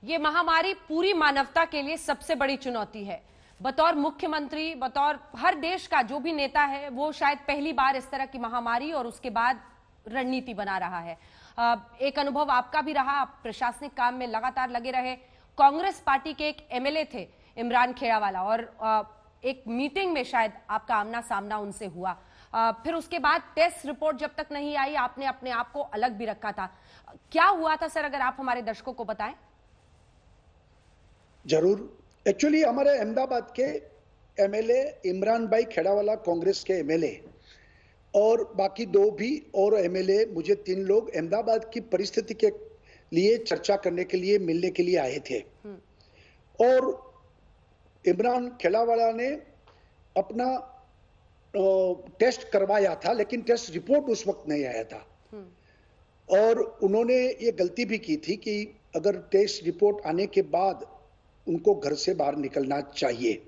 ये महामारी पूरी मानवता के लिए सबसे बड़ी चुनौती है। बतौर मुख्यमंत्री, बतौर हर देश का जो भी नेता है, वो शायद पहली बार इस तरह की महामारी और उसके बाद रणनीति बना रहा है। एक अनुभव आपका भी रहा, आप प्रशासनिक काम में लगातार लगे रहे। कांग्रेस पार्टी के एक एमएलए थे इमरान खेड़ावाला, और एक मीटिंग में शायद आपका आमना सामना उनसे हुआ। फिर उसके बाद टेस्ट रिपोर्ट जब तक नहीं आई, आपने अपने आप को अलग भी रखा था। क्या हुआ था सर, अगर आप हमारे दर्शकों को बताएं। जरूर। एक्चुअली हमारे अहमदाबाद के एमएलए इमरान भाई खेड़ावाला, कांग्रेस के एमएलए, और बाकी दो भी और एमएलए, मुझे 3 लोग अहमदाबाद की परिस्थिति के लिए चर्चा करने के लिए, मिलने के लिए आए थे। और इमरान खेड़ावाला ने अपना टेस्ट करवाया था, लेकिन टेस्ट रिपोर्ट उस वक्त नहीं आया था। और उन्होंने ये गलती भी की थी कि अगर टेस्ट रिपोर्ट आने के बाद उनको घर से बाहर निकलना चाहिए,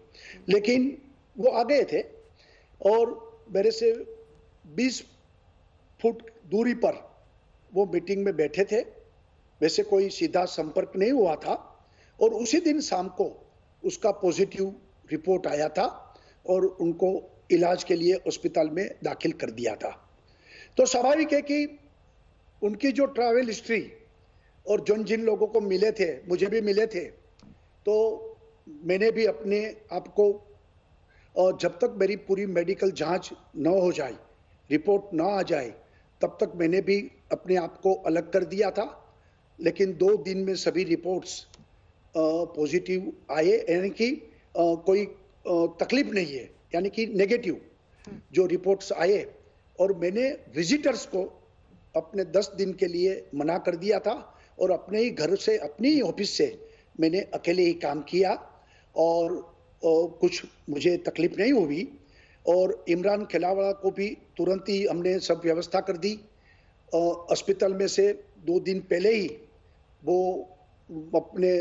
लेकिन वो आ गए थे और मेरे से 20 फुट दूरी पर वो मीटिंग में बैठे थे। वैसे कोई सीधा संपर्क नहीं हुआ था, और उसी दिन शाम को उसका पॉजिटिव रिपोर्ट आया था और उनको इलाज के लिए अस्पताल में दाखिल कर दिया था। तो स्वाभाविक है कि उनकी जो ट्रैवल हिस्ट्री और जिन लोगों को मिले थे, मुझे भी मिले थे, तो मैंने भी अपने आप को, और जब तक मेरी पूरी मेडिकल जांच न हो जाए, रिपोर्ट न आ जाए, तब तक मैंने भी अपने आप को अलग कर दिया था। लेकिन 2 दिन में सभी रिपोर्ट्स पॉजिटिव आए, यानी कि कोई तकलीफ नहीं है, यानी कि नेगेटिव जो रिपोर्ट्स आए। और मैंने विजिटर्स को अपने 10 दिन के लिए मना कर दिया था, और अपने ही घर से, अपनी ही ऑफिस से मैंने अकेले ही काम किया, और कुछ मुझे तकलीफ नहीं हुई। और इमरान खेड़ावाला को भी तुरंत ही हमने सब व्यवस्था कर दी। अस्पताल में से 2 दिन पहले ही वो अपने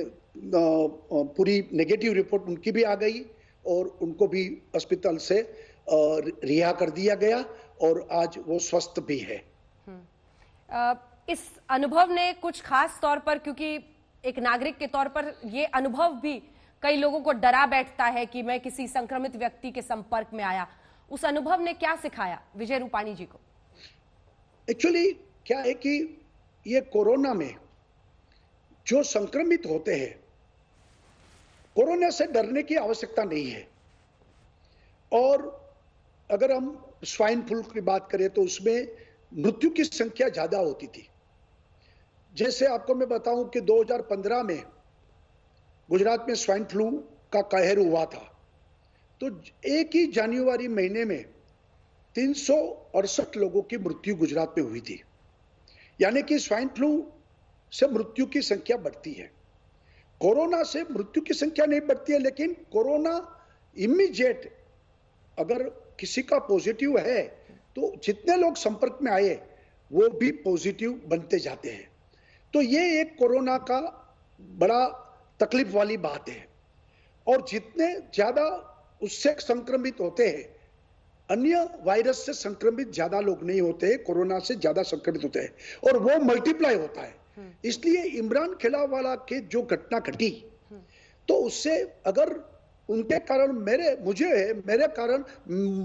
पूरी नेगेटिव रिपोर्ट उनकी भी आ गई, और उनको भी अस्पताल से रिहा कर दिया गया, और आज वो स्वस्थ भी है। इस अनुभव ने कुछ खास तौर पर, क्योंकि एक नागरिक के तौर पर ये अनुभव भी कई लोगों को डरा बैठता है कि मैं किसी संक्रमित व्यक्ति के संपर्क में आया, उस अनुभव ने क्या सिखाया विजय रूपाणी जी को? एक्चुअली क्या है कि ये कोरोना में जो संक्रमित होते हैं, कोरोना से डरने की आवश्यकता नहीं है। और अगर हम स्वाइन फ्लू की बात करें तो उसमें मृत्यु की संख्या ज्यादा होती थी। जैसे आपको मैं बताऊं कि 2015 में गुजरात में स्वाइन फ्लू का कहर हुआ था, तो एक ही जनवरी महीने में 368 लोगों की मृत्यु गुजरात में हुई थी। यानी कि स्वाइन फ्लू से मृत्यु की संख्या बढ़ती है, कोरोना से मृत्यु की संख्या नहीं बढ़ती है। लेकिन कोरोना इमीडिएट अगर किसी का पॉजिटिव है, तो जितने लोग संपर्क में आए वो भी पॉजिटिव बनते जाते हैं। तो ये एक कोरोना का बड़ा तकलीफ वाली बात है। और जितने ज्यादा उससे संक्रमित होते हैं, अन्य वायरस से संक्रमित ज्यादा लोग नहीं होते हैं, कोरोना से ज्यादा संक्रमित होते हैं, और वो मल्टीप्लाई होता है। इसलिए इमरान खेड़ावाला के जो घटना घटी, तो उससे अगर उनके कारण मेरे कारण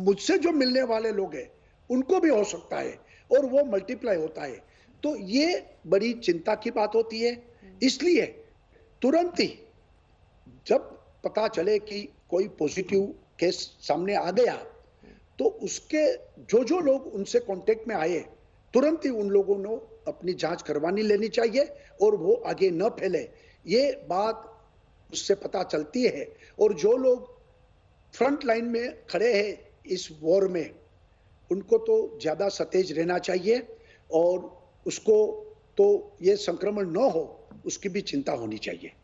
मुझसे जो मिलने वाले लोग हैं, उनको भी हो सकता है, और वो मल्टीप्लाई होता है। तो ये बड़ी चिंता की बात होती है। इसलिए तुरंत ही जब पता चले कि कोई पॉजिटिव केस सामने आ गया, तो उसके जो लोग उनसे कांटेक्ट में आए, तुरंत ही उन लोगों ने अपनी जांच करवानी लेनी चाहिए, और वो आगे न फैले, ये बात उससे पता चलती है। और जो लोग फ्रंट लाइन में खड़े हैं इस वॉर में, उनको तो ज्यादा सतेज रहना चाहिए, और उसको तो ये संक्रमण न हो, उसकी भी चिंता होनी चाहिए।